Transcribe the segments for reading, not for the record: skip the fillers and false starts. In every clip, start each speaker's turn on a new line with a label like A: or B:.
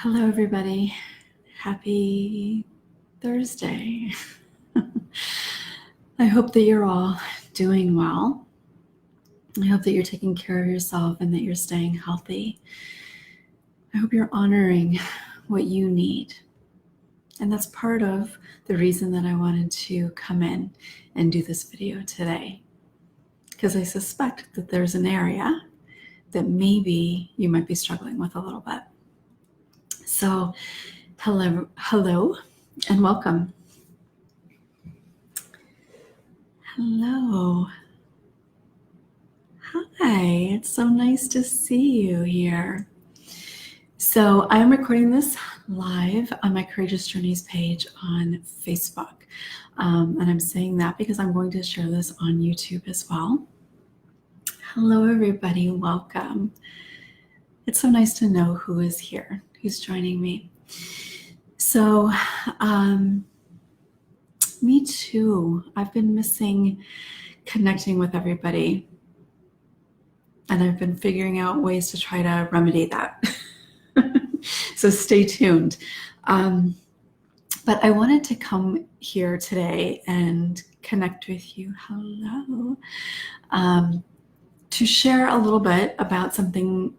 A: Hello, everybody. Happy Thursday. I hope that you're all doing well. I hope that you're taking care of yourself and that you're staying healthy. I hope you're honoring what you need. And that's part of the reason that I wanted to come in and do this video today, because I suspect that there's an area that maybe you might be struggling with a little bit. So, hello, and welcome. Hello. Hi, it's so nice to see you here. So I'm recording this live on my Courageous Journeys page on Facebook. And I'm saying that because I'm going to share this on YouTube as well. Hello, everybody. Welcome. It's so nice to know who is here, who's joining me. So, me too. I've been missing connecting with everybody. And I've been figuring out ways to try to remedy that. So stay tuned. But I wanted to come here today and connect with you. Hello. To share a little bit about something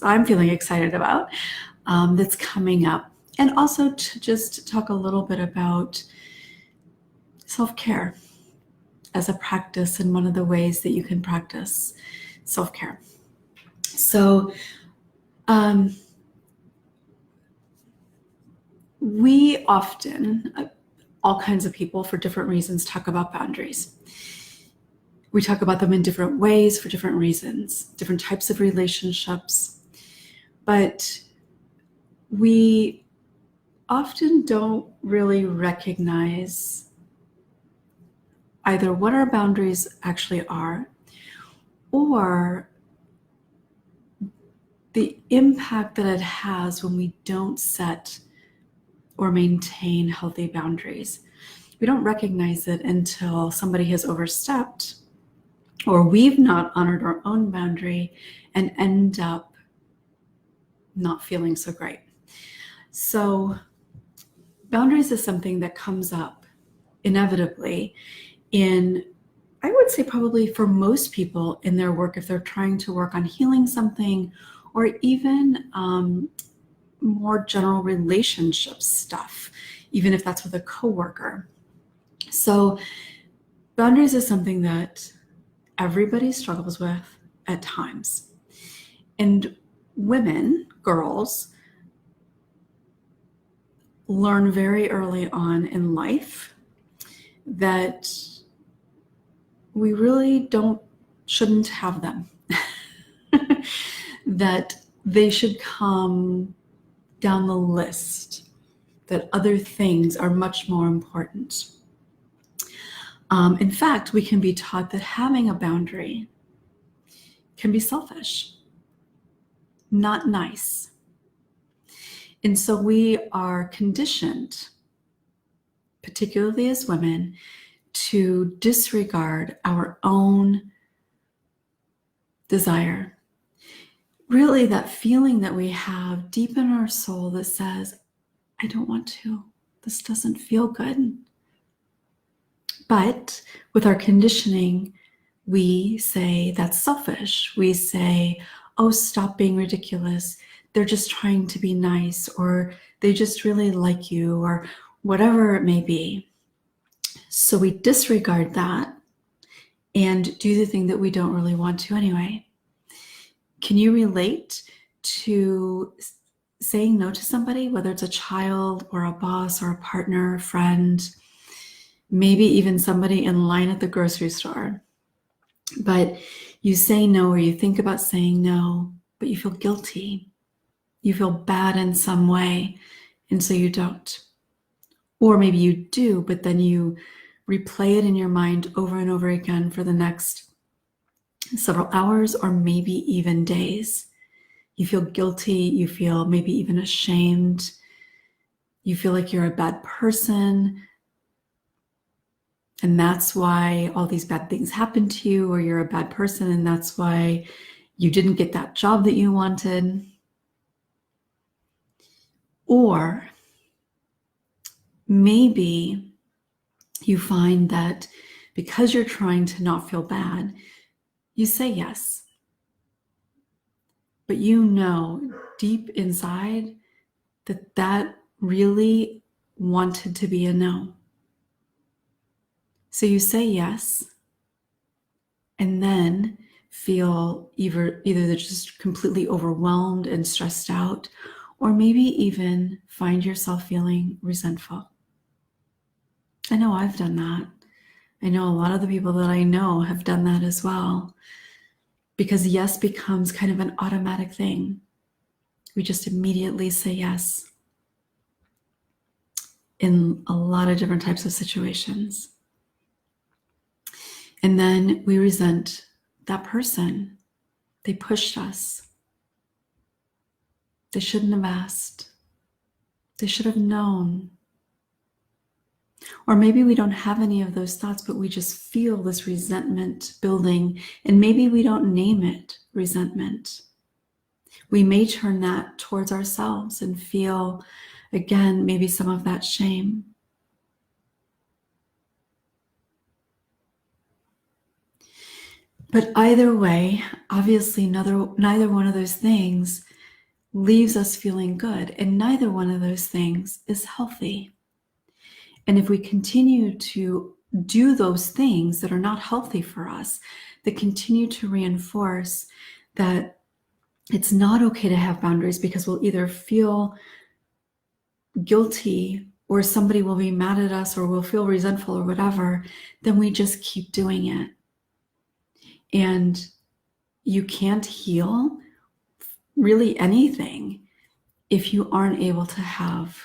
A: I'm feeling excited about that's coming up. And also to just talk a little bit about self-care as a practice and one of the ways that you can practice self-care. So we often, all kinds of people for different reasons, talk about boundaries. We talk about them in different ways for different reasons, different types of relationships, but we often don't really recognize either what our boundaries actually are or the impact that it has when we don't set or maintain healthy boundaries. We don't recognize it until somebody has overstepped or we've not honored our own boundary and end up not feeling so great. So boundaries is something that comes up inevitably in, I would say probably for most people in their work, if they're trying to work on healing something or even more general relationship stuff, even if that's with a coworker. So boundaries is something that everybody struggles with at times. And women, girls, learn very early on in life that we really shouldn't have them. That they should come down the list, that other things are much more important. In fact, we can be taught that having a boundary can be selfish, not nice. And so we are conditioned, particularly as women, to disregard our own desire. Really, that feeling that we have deep in our soul that says, I don't want to, this doesn't feel good. But with our conditioning, we say that's selfish. We say, oh, stop being ridiculous. They're just trying to be nice, or they just really like you, or whatever it may be. So we disregard that and do the thing that we don't really want to anyway. Can you relate to saying no to somebody, whether it's a child or a boss or a partner, a friend, maybe even somebody in line at the grocery store? But you say no, or you think about saying no, but you feel guilty. You feel bad in some way, and so you don't. Or maybe you do, but then you replay it in your mind over and over again for the next several hours or maybe even days. You feel guilty, you feel maybe even ashamed, you feel like you're a bad person, and that's why all these bad things happen to you, or you're a bad person and that's why you didn't get that job that you wanted. Or maybe you find that because you're trying to not feel bad, you say yes. But you know deep inside that that really wanted to be a no. So you say yes, and then feel either they're just completely overwhelmed and stressed out, or maybe even find yourself feeling resentful. I know I've done that. I know a lot of the people that I know have done that as well, because yes becomes kind of an automatic thing. We just immediately say yes in a lot of different types of situations. And then we resent that person. They pushed us. They shouldn't have asked. They should have known. Or maybe we don't have any of those thoughts, but we just feel this resentment building, and maybe we don't name it resentment. We may turn that towards ourselves and feel, again, maybe some of that shame. But either way, obviously neither one of those things leaves us feeling good, and neither one of those things is healthy. And if we continue to do those things that are not healthy for us, that continue to reinforce that it's not okay to have boundaries, because we'll either feel guilty or somebody will be mad at us or we'll feel resentful or whatever, then we just keep doing it. And you can't heal really anything if you aren't able to have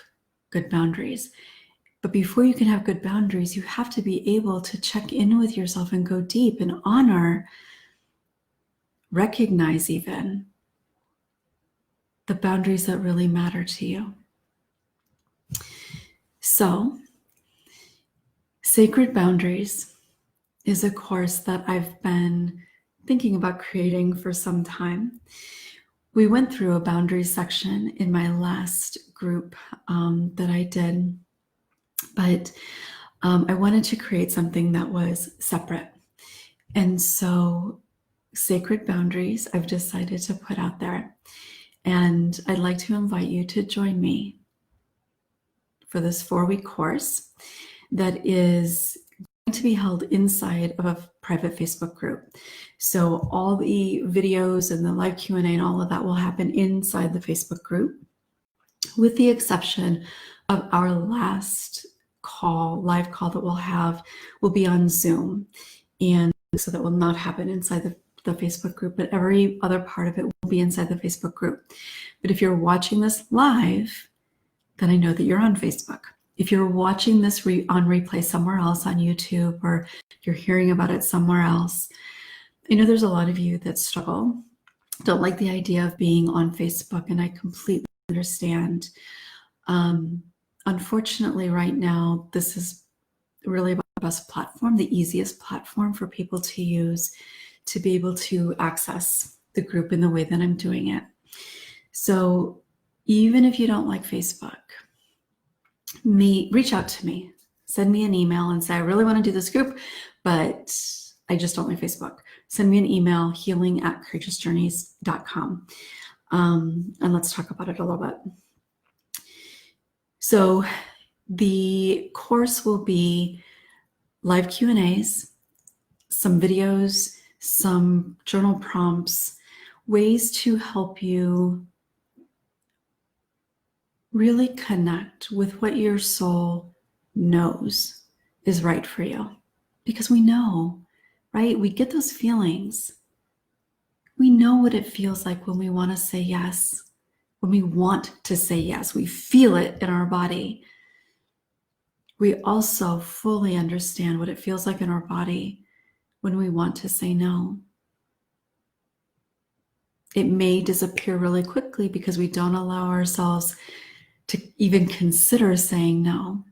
A: good boundaries. But before you can have good boundaries, you have to be able to check in with yourself and go deep and honor, recognize even the boundaries that really matter to you. So, Sacred Boundaries is a course that I've been thinking about creating for some time. We went through a boundaries section in my last group that I did, but I wanted to create something that was separate. And so Sacred Boundaries, I've decided to put out there. And I'd like to invite you to join me for this 4-week course that is going to be held inside of a private Facebook group. So all the videos and the live Q&A and all of that will happen inside the Facebook group, with the exception of our last live call that we'll have will be on Zoom. And so that will not happen inside the Facebook group, but every other part of it will be inside the Facebook group. But if you're watching this live, then I know that you're on Facebook. If you're watching this on replay somewhere else on YouTube, or you're hearing about it somewhere else, I know there's a lot of you that struggle, don't like the idea of being on Facebook, and I completely understand. Unfortunately, right now, this is really about the best platform, the easiest platform for people to use to be able to access the group in the way that I'm doing it. So even if you don't like Facebook, reach out to me, send me an email and say, I really want to do this group, but I just don't like Facebook. Send me an email, healing@courageousjourneys.com. And let's talk about it a little bit. So the course will be live Q&As, some videos, some journal prompts, ways to help you really connect with what your soul knows is right for you. Because we know, right? We get those feelings. We know what it feels like when we want to say yes, when we want to say yes. We feel it in our body. We also fully understand what it feels like in our body when we want to say no. It may disappear really quickly because we don't allow ourselves to even consider saying no.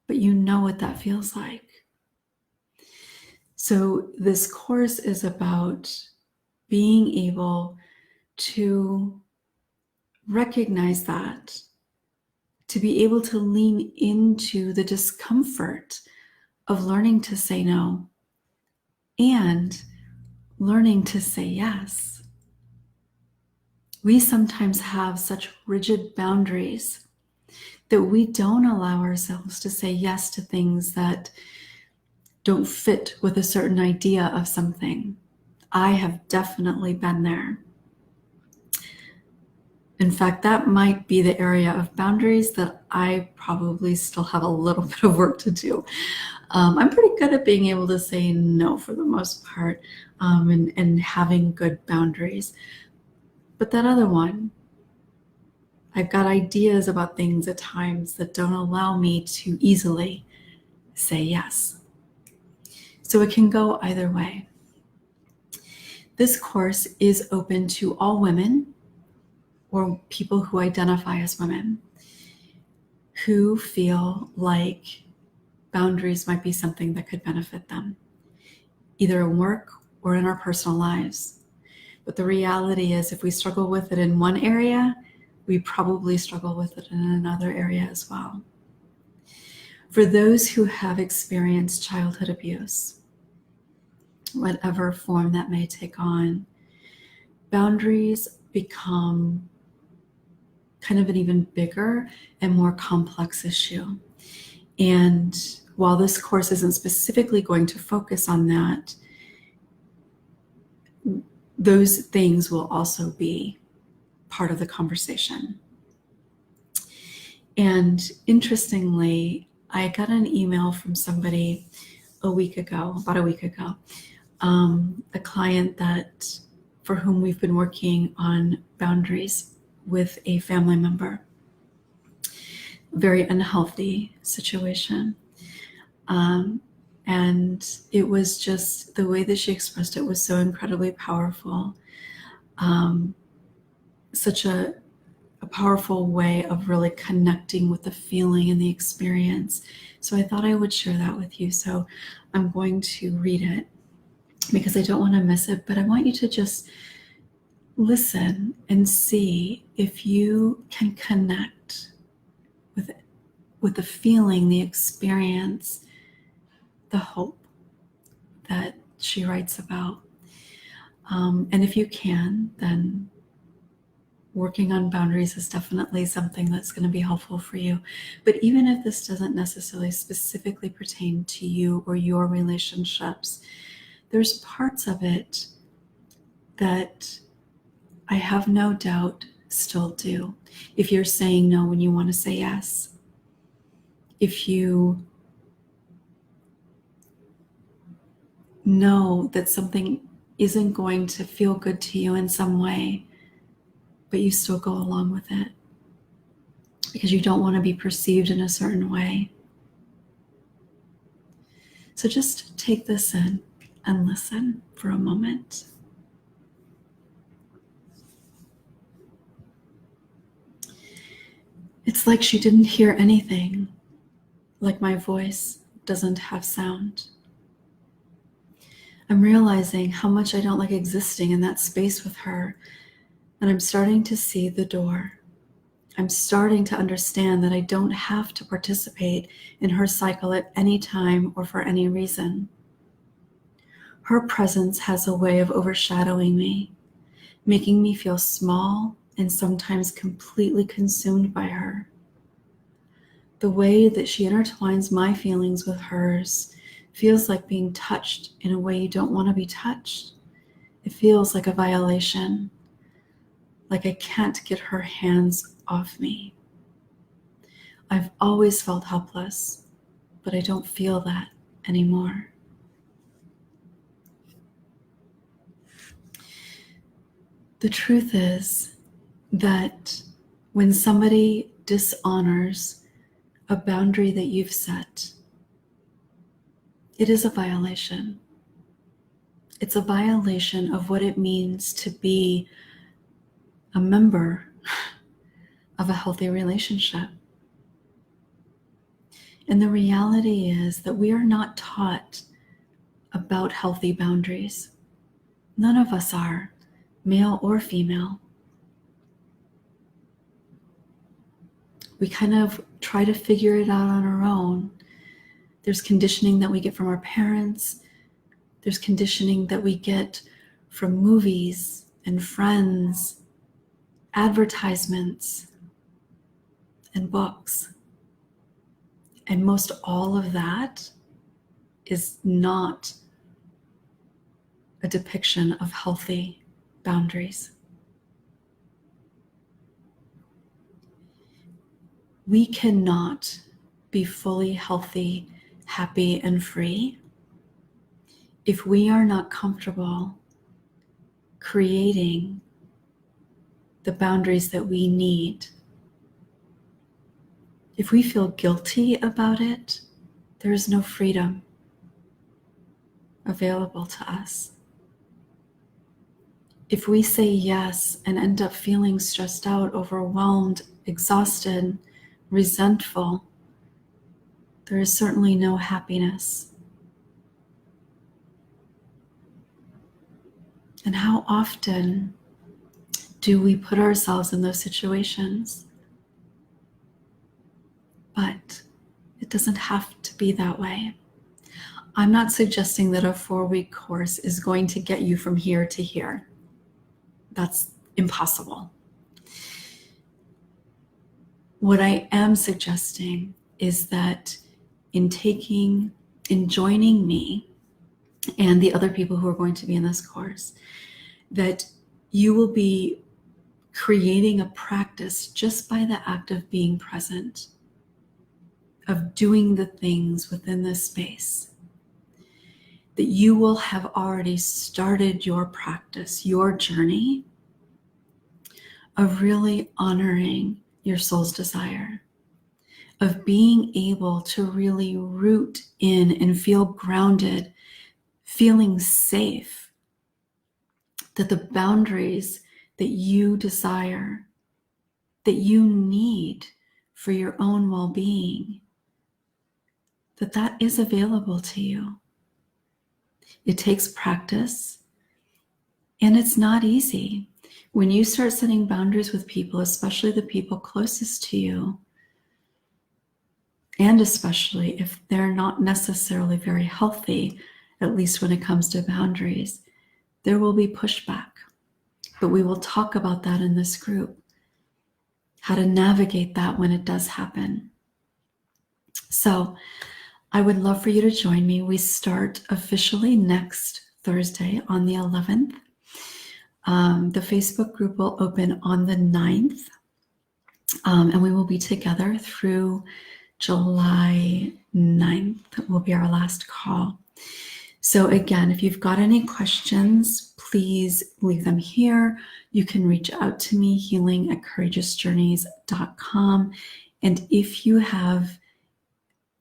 A: But you know what that feels like. So this course is about being able to recognize that, to be able to lean into the discomfort of learning to say no and learning to say yes. We sometimes have such rigid boundaries that we don't allow ourselves to say yes to things that don't fit with a certain idea of something. I have definitely been there. In fact, that might be the area of boundaries that I probably still have a little bit of work to do. I'm pretty good at being able to say no for the most part, and having good boundaries. But that other one, I've got ideas about things at times that don't allow me to easily say yes. So it can go either way. This course is open to all women or people who identify as women who feel like boundaries might be something that could benefit them, either in work or in our personal lives. But the reality is, if we struggle with it in one area, we probably struggle with it in another area as well. For those who have experienced childhood abuse, whatever form that may take on, boundaries become kind of an even bigger and more complex issue. And while this course isn't specifically going to focus on that, those things will also be part of the conversation. And interestingly, I got an email from somebody about a week ago, a client for whom we've been working on boundaries with a family member. Very unhealthy situation. And it was just the way that she expressed it was so incredibly powerful. Such a powerful way of really connecting with the feeling and the experience. So I thought I would share that with you. So I'm going to read it because I don't want to miss it, but I want you to just listen and see if you can connect with the feeling, the experience, the hope that she writes about. And if you can, then working on boundaries is definitely something that's going to be helpful for you. But even if this doesn't necessarily specifically pertain to you or your relationships, there's parts of it that I have no doubt still do. If you're saying no when you want to say yes, if you know that something isn't going to feel good to you in some way, but you still go along with it because you don't want to be perceived in a certain way. So just take this in and listen for a moment. It's like she didn't hear anything, like my voice doesn't have sound. I'm realizing how much I don't like existing in that space with her, and I'm starting to see the door. I'm starting to understand that I don't have to participate in her cycle at any time or for any reason. Her presence has a way of overshadowing me, making me feel small and sometimes completely consumed by her. The way that she intertwines my feelings with hers feels like being touched in a way you don't want to be touched. It feels like a violation, like I can't get her hands off me. I've always felt helpless, but I don't feel that anymore. The truth is that when somebody dishonors a boundary that you've set, it is a violation. It's a violation of what it means to be a member of a healthy relationship. And the reality is that we are not taught about healthy boundaries. None of us are, male or female. we kind of try to figure it out on our own. There's conditioning that we get from our parents. There's conditioning that we get from movies and friends, advertisements, and books. And most all of that is not a depiction of healthy boundaries. We cannot be fully healthy, happy, and free if we are not comfortable creating the boundaries that we need. If we feel guilty about it, there is no freedom available to us. If we say yes and end up feeling stressed out, overwhelmed, exhausted, resentful, there is certainly no happiness. And how often do we put ourselves in those situations? But it doesn't have to be that way. I'm not suggesting that a 4-week course is going to get you from here to here. That's impossible. What I am suggesting is that in joining me and the other people who are going to be in this course, that you will be creating a practice just by the act of being present, of doing the things within this space, that you will have already started your practice, your journey of really honoring your soul's desire, of being able to really root in and feel grounded, feeling safe, that the boundaries that you desire, that you need for your own well-being, that is available to you. It takes practice, and it's not easy. When you start setting boundaries with people, especially the people closest to you, and especially if they're not necessarily very healthy, at least when it comes to boundaries, there will be pushback. But we will talk about that in this group, how to navigate that when it does happen. So I would love for you to join me. We start officially next Thursday on the 11th. The Facebook group will open on the 9th, and we will be together through July 9th will be our last call. So again, if you've got any questions, please leave them here. You can reach out to me, healing@courageousjourneys.com. And if you have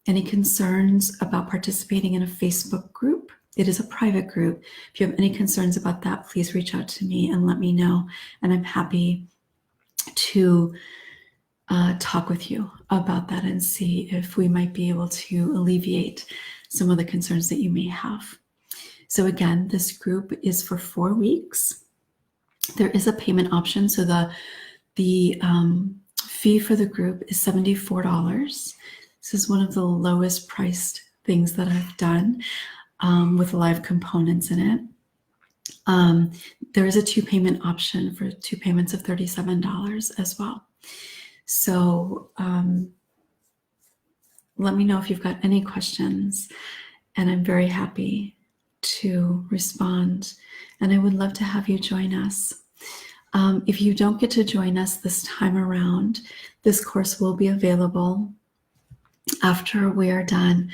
A: any concerns about participating in a Facebook group, it is a private group. If you have any concerns about that, please reach out to me and let me know. And I'm happy to talk with you about that and see if we might be able to alleviate some of the concerns that you may have. So again, this group is for 4 weeks. There is a payment option. So the fee for the group is $74. This is one of the lowest priced things that I've done with live components in it. There is a 2-payment option for 2 payments of $37 as well. So let me know if you've got any questions, and I'm very happy to respond. And I would love to have you join us. If you don't get to join us this time around, this course will be available after we are done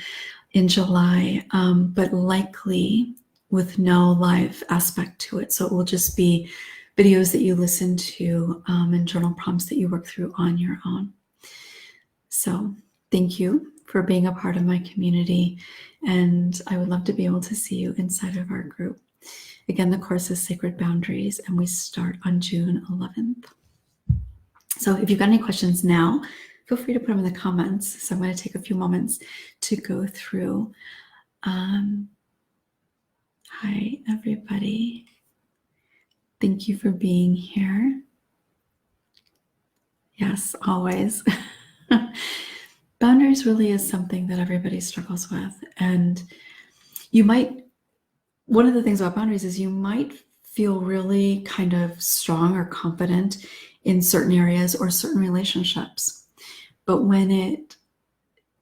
A: in July, but likely with no live aspect to it. So it will just be videos that you listen to and journal prompts that you work through on your own. So thank you for being a part of my community, and I would love to be able to see you inside of our group. Again, the course is Sacred Boundaries, and we start on June 11th. So if you've got any questions now, feel free to put them in the comments. So I'm going to take a few moments to go through. Hi, everybody. Thank you for being here. Yes, always. Boundaries really is something that everybody struggles with. And one of the things about boundaries is you might feel really kind of strong or confident in certain areas or certain relationships. But when it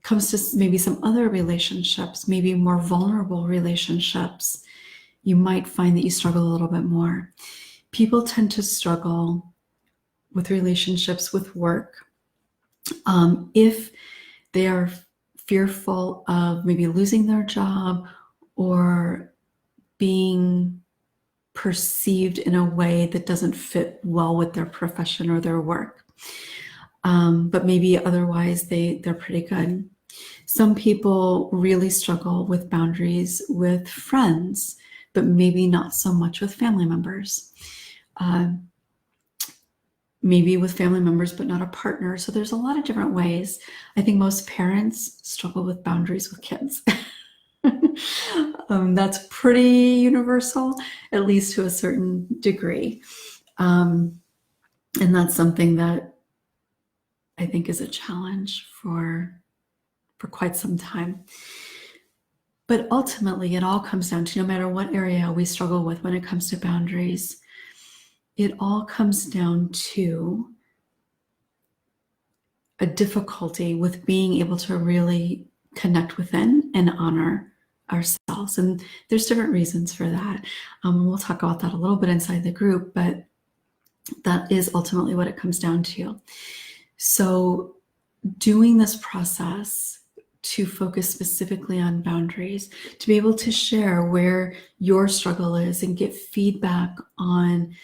A: comes to maybe some other relationships, maybe more vulnerable relationships, you might find that you struggle a little bit more. People tend to struggle with relationships, with work, if they are fearful of maybe losing their job or being perceived in a way that doesn't fit well with their profession or their work. But maybe otherwise they're pretty good. Some people really struggle with boundaries with friends, but maybe not so much with family members. Maybe with family members, but not a partner. So there's a lot of different ways. I think most parents struggle with boundaries with kids. That's pretty universal, at least to a certain degree. And that's something that I think is a challenge for quite some time. But ultimately, it all comes down to, no matter what area we struggle with when it comes to boundaries, it all comes down to a difficulty with being able to really connect within and honor ourselves. And there's different reasons for that. We'll talk about that a little bit inside the group, but that is ultimately what it comes down to. So doing this process to focus specifically on boundaries, to be able to share where your struggle is and get feedback on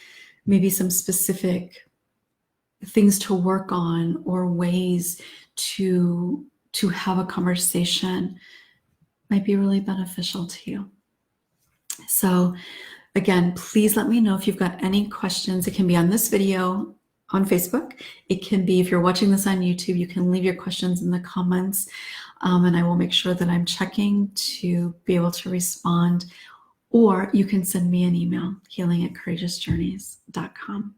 A: maybe some specific things to work on or ways to have a conversation might be really beneficial to you. So again, please let me know if you've got any questions. It can be on this video on Facebook. It can be, if you're watching this on YouTube, you can leave your questions in the comments, and I will make sure that I'm checking to be able to respond. Or you can send me an email, healing@courageousjourneys.com.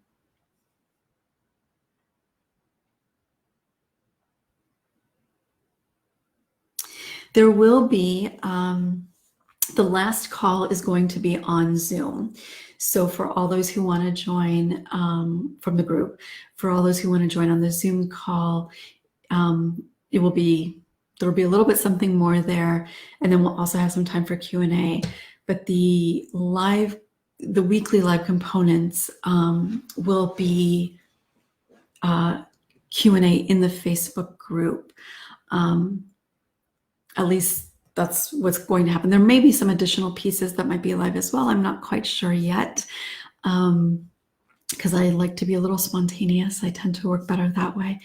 A: There will be, the last call is going to be on Zoom. So for all those who want to join from the group, for all those who want to join on the Zoom call, there will be a little bit something more there. And then we'll also have some time for Q&A. But the weekly live components will be Q&A in the Facebook group. At least that's what's going to happen. There may be some additional pieces that might be live as well. I'm not quite sure yet, because I like to be a little spontaneous. I tend to work better that way.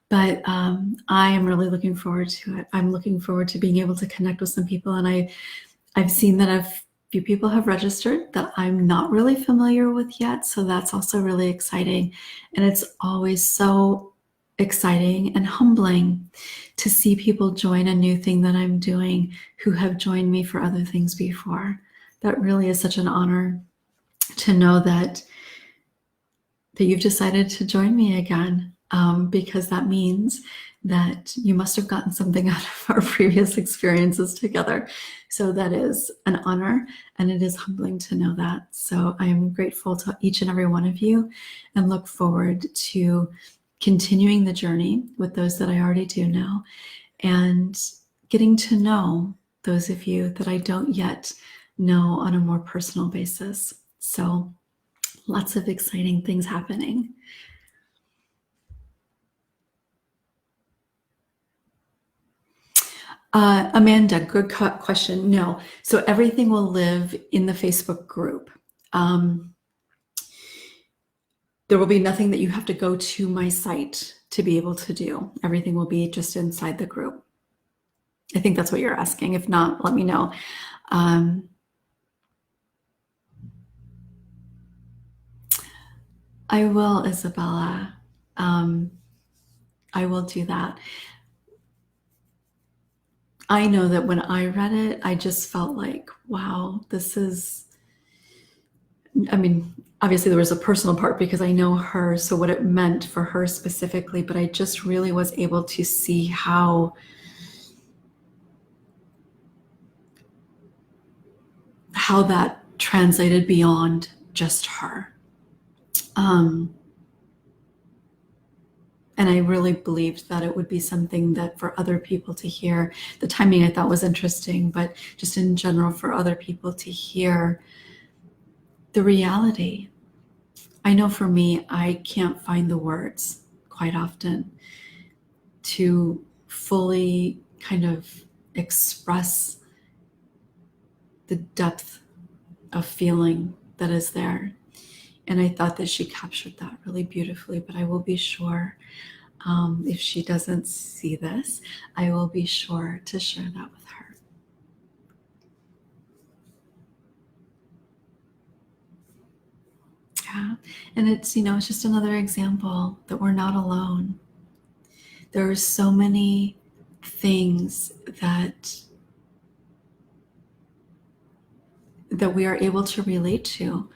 A: But I am really looking forward to it. I'm looking forward to being able to connect with some people. And I've seen that a few people have registered that I'm not really familiar with yet. So that's also really exciting. And it's always so exciting and humbling to see people join a new thing that I'm doing who have joined me for other things before. That really is such an honor to know that you've decided to join me again, because that means that you must have gotten something out of our previous experiences together. So that is an honor, and it is humbling to know that. So I am grateful to each and every one of you and look forward to continuing the journey with those that I already do know and getting to know those of you that I don't yet know on a more personal basis. So lots of exciting things happening. Amanda, good question. No, so everything will live in the Facebook group. There will be nothing that you have to go to my site to be able to do. Everything will be just inside the group. I think that's what you're asking. If not, let me know. I will, Isabella. I will do that. I know that when I read it, I just felt like, wow, this is, I mean, obviously there was a personal part because I know her, so what it meant for her specifically, but I just really was able to see how that translated beyond just her. And I really believed that it would be something that for other people to hear. The timing I thought was interesting, but just in general for other people to hear the reality. I know for me, I can't find the words quite often to fully kind of express the depth of feeling that is there. And I thought that she captured that really beautifully, but I will be sure, if she doesn't see this, I will be sure to share that with her. Yeah. And it's, it's just another example that we're not alone. There are so many things that we are able to relate to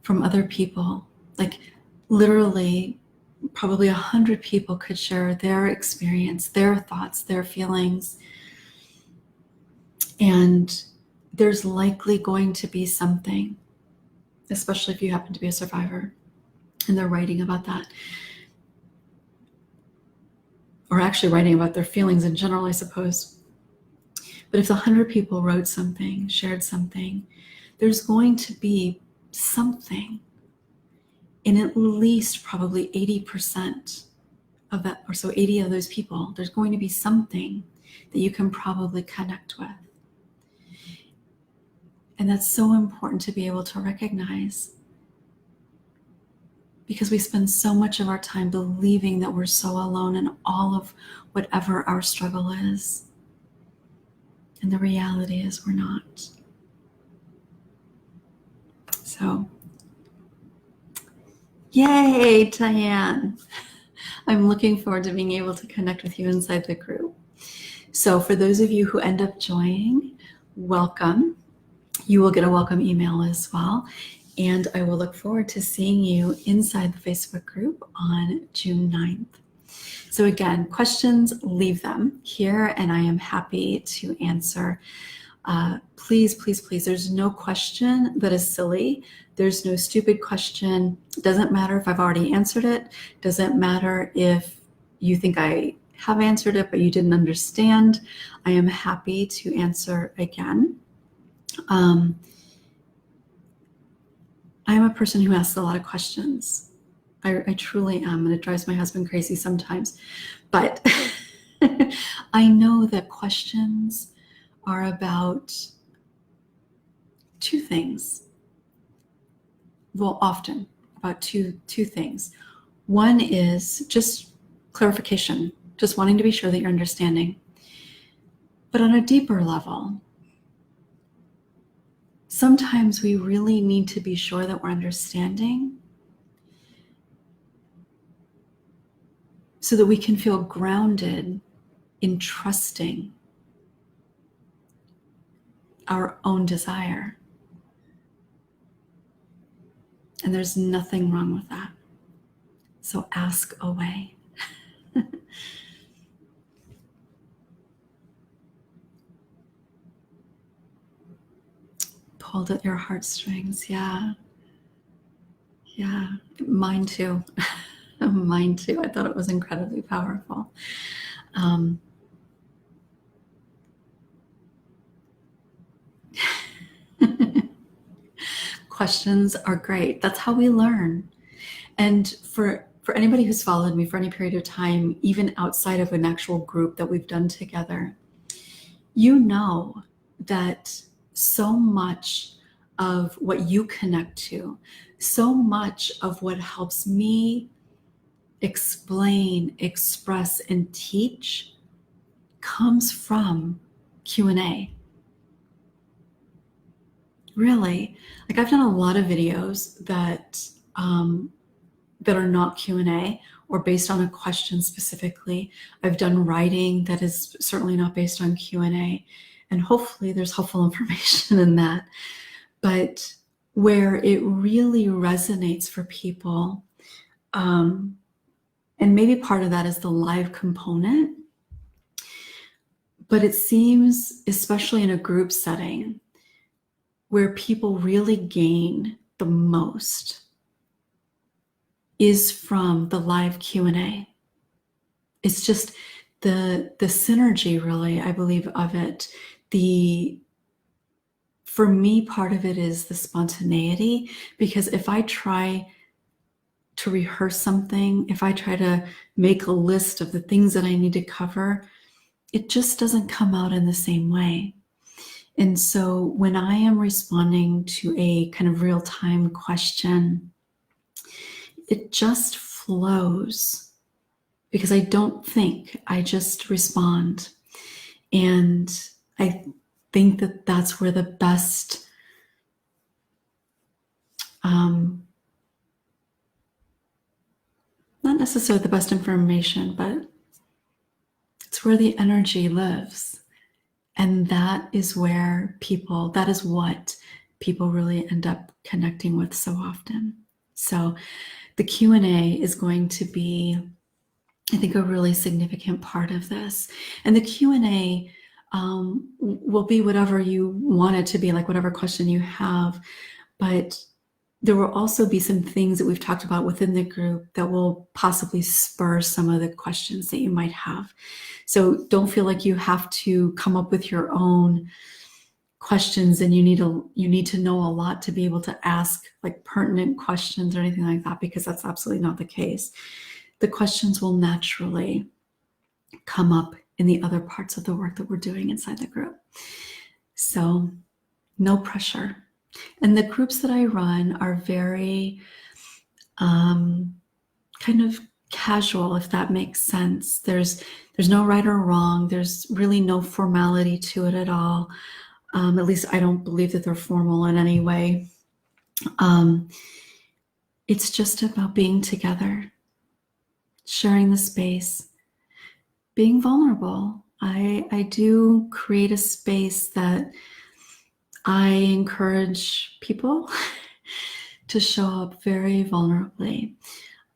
A: from other people. Like literally, probably 100 people could share their experience, their thoughts, their feelings. And there's likely going to be something, especially if you happen to be a survivor and they're writing about that. Or actually writing about their feelings in general, I suppose. But if 100 people wrote something, shared something, there's going to be something in at least probably 80% of that, or so 80 of those people, there's going to be something that you can probably connect with. And that's so important to be able to recognize, because we spend so much of our time believing that we're so alone in all of whatever our struggle is. And the reality is we're not. So, yay, Diane. I'm looking forward to being able to connect with you inside the group. So for those of you who end up joining, welcome. You will get a welcome email as well. And I will look forward to seeing you inside the Facebook group on June 9th. So again, questions, leave them here and I am happy to answer. Please, please, please, there's no question that is silly. There's no stupid question. It doesn't matter if I've already answered it. Doesn't matter if you think I have answered it, but you didn't understand. I am happy to answer again. I'm a person who asks a lot of questions. I truly am, and it drives my husband crazy sometimes. But I know that questions are about two things. Well, often about two things. One is just clarification, just wanting to be sure that you're understanding. But on a deeper level, sometimes we really need to be sure that we're understanding so that we can feel grounded in trusting our own desire. And there's nothing wrong with that. So ask away. Pulled at your heartstrings, yeah. Yeah, mine too. Mine too. I thought it was incredibly powerful. Questions are great. That's how we learn. And for anybody who's followed me for any period of time, even outside of an actual group that we've done together, you know that so much of what you connect to, so much of what helps me explain, express, and teach comes from Q&A. Really, like I've done a lot of videos that are not Q&A or based on a question specifically. I've done writing that is certainly not based on Q&A, and hopefully there's helpful information in that. But where it really resonates for people. And maybe part of that is the live component. But it seems, especially in a group setting, where people really gain the most is from the live Q&A. It's just the synergy, really, I believe, of it. For me, part of it is the spontaneity, because if I try to rehearse something, if I try to make a list of the things that I need to cover, it just doesn't come out in the same way. And so when I am responding to a kind of real-time question, it just flows because I don't think, I just respond. And I think that that's where the best, not necessarily the best information, but it's where the energy lives. And that is where people, that is what people really end up connecting with so often. So the Q&A is going to be, I think, a really significant part of this. And the Q&A will be whatever you want it to be, like whatever question you have. But there will also be some things that we've talked about within the group that will possibly spur some of the questions that you might have. So don't feel like you have to come up with your own questions, and you need to know a lot to be able to ask like pertinent questions or anything like that, because that's absolutely not the case. The questions will naturally come up in the other parts of the work that we're doing inside the group. So no pressure. And the groups that I run are very kind of casual, if that makes sense. There's no right or wrong. There's really no formality to it at all. At least I don't believe that they're formal in any way. It's just about being together, sharing the space, being vulnerable. I do create a space that I encourage people to show up very vulnerably.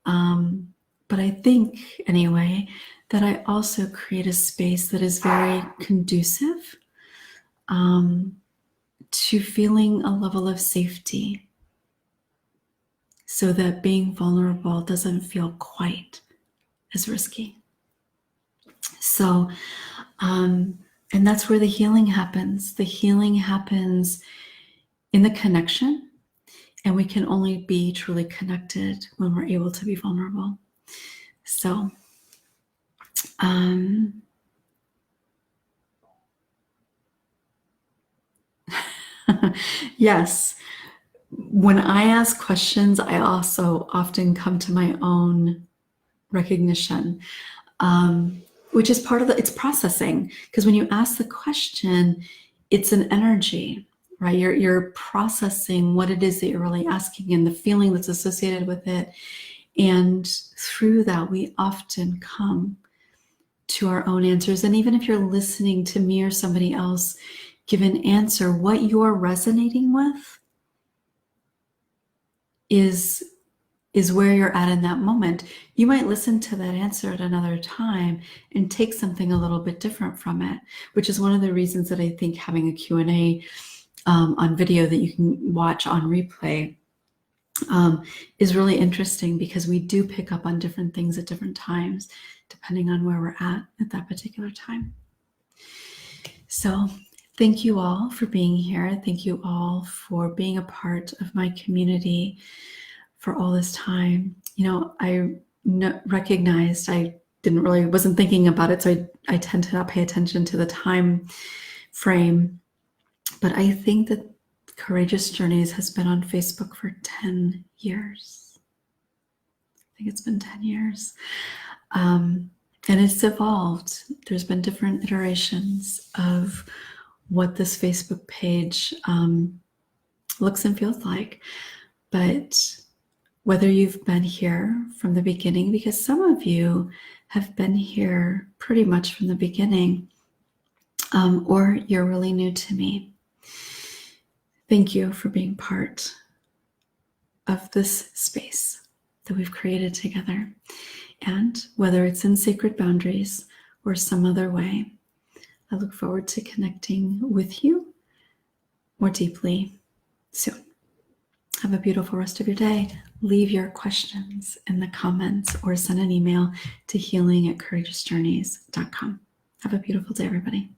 A: But I think, anyway, that I also create a space that is very conducive to feeling a level of safety, so that being vulnerable doesn't feel quite as risky. So, and that's where the healing happens. The healing happens in the connection, and we can only be truly connected when we're able to be vulnerable. So, yes, when I ask questions, I also often come to my own recognition, which is part of it's processing. Because when you ask the question, it's an energy, right? You're processing what it is that you're really asking and the feeling that's associated with it. And through that, we often come to our own answers. And even if you're listening to me or somebody else give an answer, what you're resonating with is where you're at in that moment. You might listen to that answer at another time and take something a little bit different from it, which is one of the reasons that I think having a Q&A on video that you can watch on replay is really interesting, because we do pick up on different things at different times, depending on where we're at that particular time. So thank you all for being here. Thank you all for being a part of my community for all this time. You know, I recognized I wasn't thinking about it, so I tend to not pay attention to the time frame. But I think that Courageous Journeys has been on Facebook for 10 years. I think it's been 10 years. And it's evolved. There's been different iterations of what this Facebook page looks and feels like. But whether you've been here from the beginning, because some of you have been here pretty much from the beginning, or you're really new to me, thank you for being part of this space that we've created together. And whether it's in sacred boundaries or some other way, I look forward to connecting with you more deeply soon. Have a beautiful rest of your day. Leave your questions in the comments or send an email to healing@courageousjourneys.com. Have a beautiful day, everybody.